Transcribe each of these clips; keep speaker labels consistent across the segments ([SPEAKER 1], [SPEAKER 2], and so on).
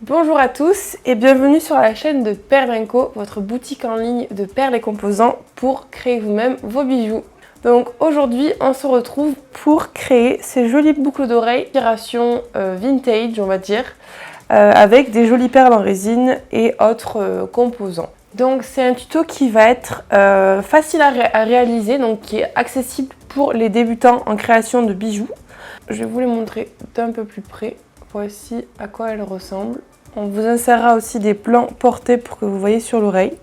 [SPEAKER 1] Bonjour à tous et bienvenue sur la chaîne de Perles & Co, votre boutique en ligne de perles et composants pour créer vous-même vos bijoux. Donc aujourd'hui on se retrouve pour créer ces jolies boucles d'oreilles, inspiration vintage on va dire, avec des jolies perles en résine et autres composants. Donc c'est un tuto qui va être facile à réaliser, donc qui est accessible pour les débutants en création de bijoux. Je vais vous les montrer d'un peu plus près. Voici à quoi elle ressemble. On vous insérera aussi des plans portés pour que vous voyez sur l'oreille.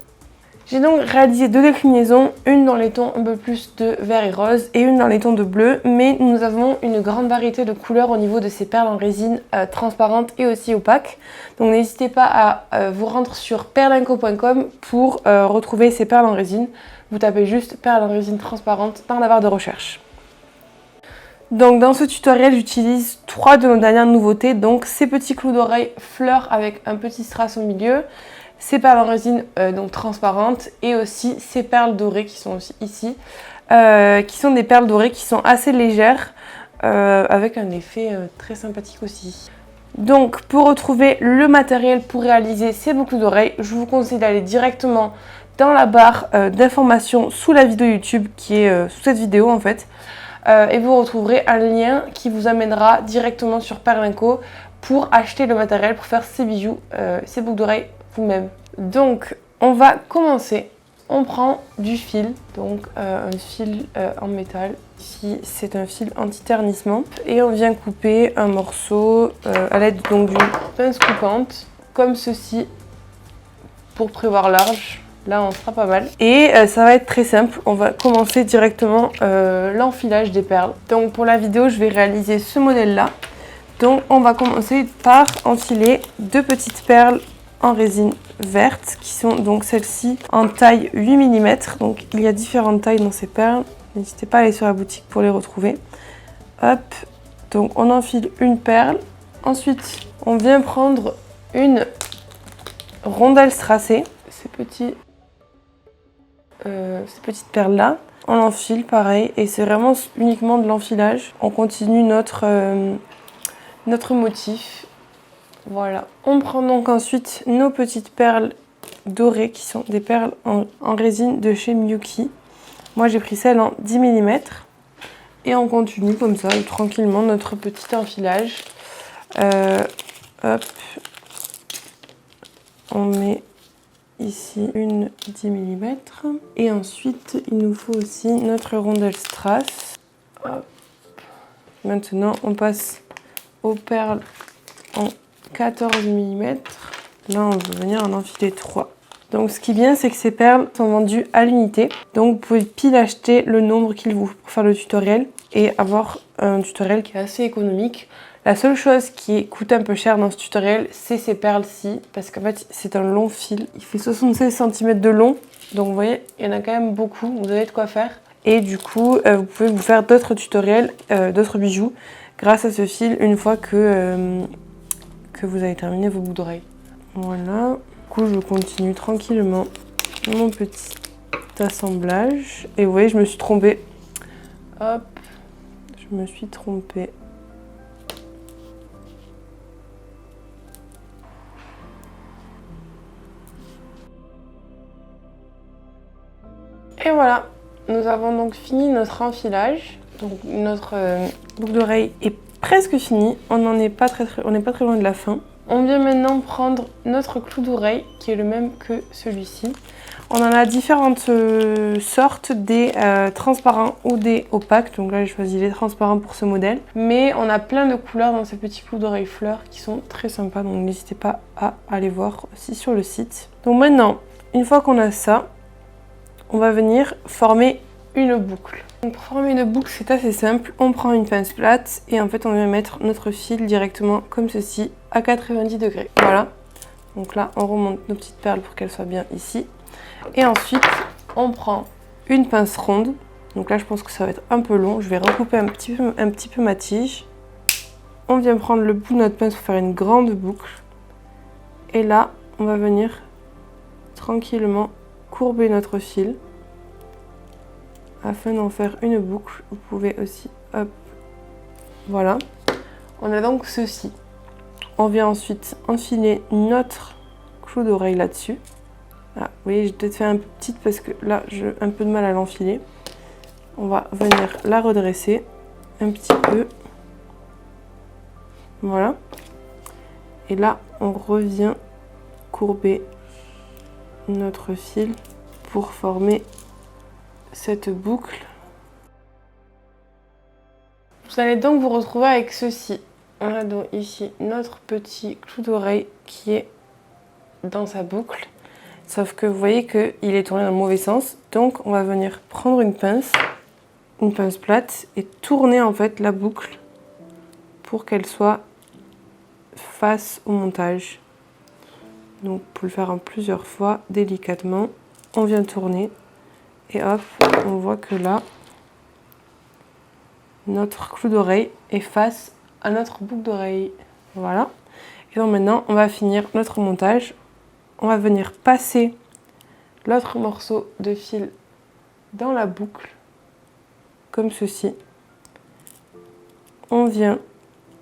[SPEAKER 1] J'ai donc réalisé deux déclinaisons, une dans les tons un peu plus de vert et rose et une dans les tons de bleu, mais nous avons une grande variété de couleurs au niveau de ces perles en résine transparentes et aussi opaques. Donc n'hésitez pas à vous rendre sur perlenco.com pour retrouver ces perles en résine. Vous tapez juste perles en résine transparente dans la barre de recherche. Donc dans ce tutoriel, j'utilise 3 de nos dernières nouveautés, donc ces petits clous d'oreilles fleurs avec un petit strass au milieu, ces perles en résine donc transparentes et aussi ces perles dorées qui sont aussi ici, qui sont des perles dorées qui sont assez légères avec un effet très sympathique aussi. Donc pour retrouver le matériel pour réaliser ces boucles d'oreilles, je vous conseille d'aller directement dans la barre d'informations sous la vidéo YouTube qui est sous cette vidéo en fait. Et vous retrouverez un lien qui vous amènera directement sur Perles & Co pour acheter le matériel pour faire ces bijoux, ces boucles d'oreilles vous-même. Donc on va commencer. On prend du fil, donc un fil en métal. Ici c'est un fil anti-ternissement et on vient couper un morceau à l'aide donc d'une pince coupante comme ceci pour prévoir large. Là, on sera pas mal. Et ça va être très simple. On va commencer directement l'enfilage des perles. Donc pour la vidéo, je vais réaliser ce modèle-là. Donc on va commencer par enfiler deux petites perles en résine verte, qui sont donc celles-ci en taille 8 mm. Donc il y a différentes tailles dans ces perles. N'hésitez pas à aller sur la boutique pour les retrouver. Hop. Donc on enfile une perle. Ensuite, on vient prendre une rondelle strassée. Ces petites perles là, on enfile pareil et c'est vraiment uniquement de l'enfilage. On continue notre motif. Voilà. On prend donc ensuite nos petites perles dorées qui sont des perles en résine de chez Miyuki. Moi j'ai pris celle en 10 mm et on continue comme ça tranquillement notre petit enfilage. Hop, on met ici une 10 mm et ensuite il nous faut aussi notre rondelle strass. Hop. Maintenant on passe aux perles en 14 mm. Là on va venir en enfiler 3. Donc ce qui est bien c'est que ces perles sont vendues à l'unité, donc vous pouvez pile acheter le nombre qu'il vous faut pour faire le tutoriel et avoir un tutoriel qui est assez économique. La seule chose qui coûte un peu cher dans ce tutoriel, c'est ces perles-ci, parce qu'en fait, c'est un long fil. Il fait 76 cm de long, donc vous voyez, il y en a quand même beaucoup, vous avez de quoi faire. Et du coup, vous pouvez vous faire d'autres tutoriels, d'autres bijoux, grâce à ce fil, une fois que vous avez terminé vos boucles d'oreilles. Voilà. Du coup, je continue tranquillement mon petit assemblage. Et vous voyez, je me suis trompée. Hop, je me suis trompée. Et voilà, nous avons donc fini notre enfilage. Donc notre boucle d'oreille est presque finie. On n'est pas très loin de la fin. On vient maintenant prendre notre clou d'oreille qui est le même que celui-ci. On en a différentes sortes, des transparents ou des opaques. Donc là j'ai choisi les transparents pour ce modèle. Mais on a plein de couleurs dans ces petits clous d'oreille fleurs qui sont très sympas. Donc n'hésitez pas à aller voir aussi sur le site. Donc maintenant, une fois qu'on a ça, on va venir former une boucle. Donc pour former une boucle, c'est assez simple. On prend une pince plate et en fait on vient mettre notre fil directement comme ceci à 90 degrés. Voilà. Donc là, on remonte nos petites perles pour qu'elles soient bien ici. Et ensuite, on prend une pince ronde. Donc là, je pense que ça va être un peu long. Je vais recouper un petit peu ma tige. On vient prendre le bout de notre pince pour faire une grande boucle. Et là, on va venir tranquillement courber notre fil afin d'en faire une boucle. Vous pouvez aussi, hop, voilà. On a donc ceci. On vient ensuite enfiler notre clou d'oreille là-dessus. Ah, vous voyez, j'ai peut-être fait un peu petite parce que là, j'ai un peu de mal à l'enfiler. On va venir la redresser un petit peu. Voilà. Et là, on revient courber notre fil pour former cette boucle. Vous allez donc vous retrouver avec ceci. On a donc ici notre petit clou d'oreille qui est dans sa boucle. Sauf que vous voyez qu'il est tourné dans le mauvais sens. Donc on va venir prendre une pince plate et tourner en fait la boucle pour qu'elle soit face au montage. Donc pour le faire en plusieurs fois, délicatement, on vient tourner et hop, on voit que là, notre clou d'oreille est face à notre boucle d'oreille. Voilà. Et donc maintenant, on va finir notre montage. On va venir passer l'autre morceau de fil dans la boucle, comme ceci. On vient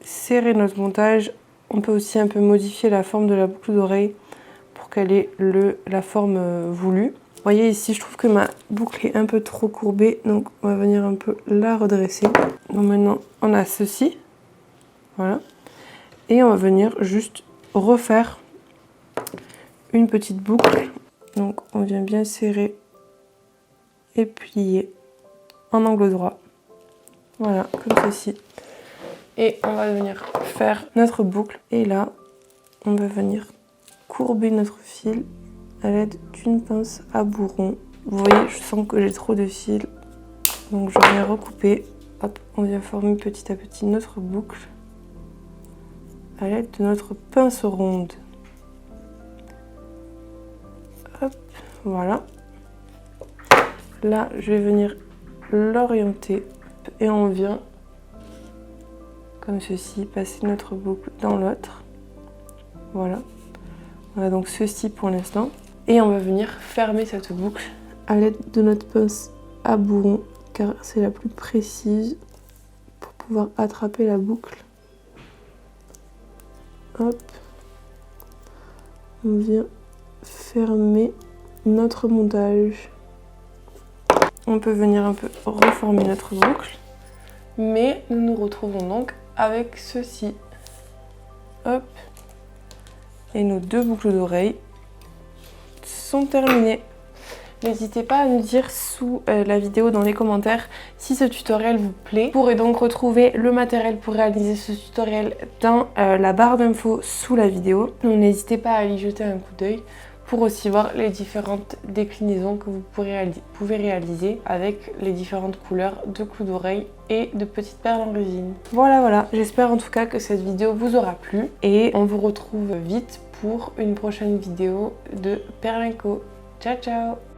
[SPEAKER 1] serrer notre montage. On peut aussi un peu modifier la forme de la boucle d'oreille pour qu'elle ait la forme voulue. Vous voyez ici, je trouve que ma boucle est un peu trop courbée, donc on va venir un peu la redresser. Donc maintenant, on a ceci, voilà. Et on va venir juste refaire une petite boucle. Donc on vient bien serrer et plier en angle droit. Voilà, comme ceci. Et on va venir faire notre boucle. Et là, on va venir courber notre fil à l'aide d'une pince à bourron. Vous voyez, je sens que j'ai trop de fil. Donc je viens recouper. Hop, on vient former petit à petit notre boucle à l'aide de notre pince ronde. Hop, voilà. Là, je vais venir l'orienter et on vient, comme ceci, passer notre boucle dans l'autre. Voilà. On a donc ceci pour l'instant. Et on va venir fermer cette boucle à l'aide de notre pince à bourron, car c'est la plus précise pour pouvoir attraper la boucle. Hop. On vient fermer notre montage. On peut venir un peu reformer notre boucle, mais nous nous retrouvons donc avec ceci. Hop. Et nos deux boucles d'oreilles sont terminées. N'hésitez pas à nous dire sous la vidéo dans les commentaires si ce tutoriel vous plaît. Vous pourrez donc retrouver le matériel pour réaliser ce tutoriel dans la barre d'infos sous la vidéo. Donc n'hésitez pas à y jeter un coup d'œil pour aussi voir les différentes déclinaisons que vous pouvez réaliser avec les différentes couleurs de clous d'oreille et de petites perles en résine. Voilà, j'espère en tout cas que cette vidéo vous aura plu et on vous retrouve vite pour une prochaine vidéo de Perlinco. Ciao ciao!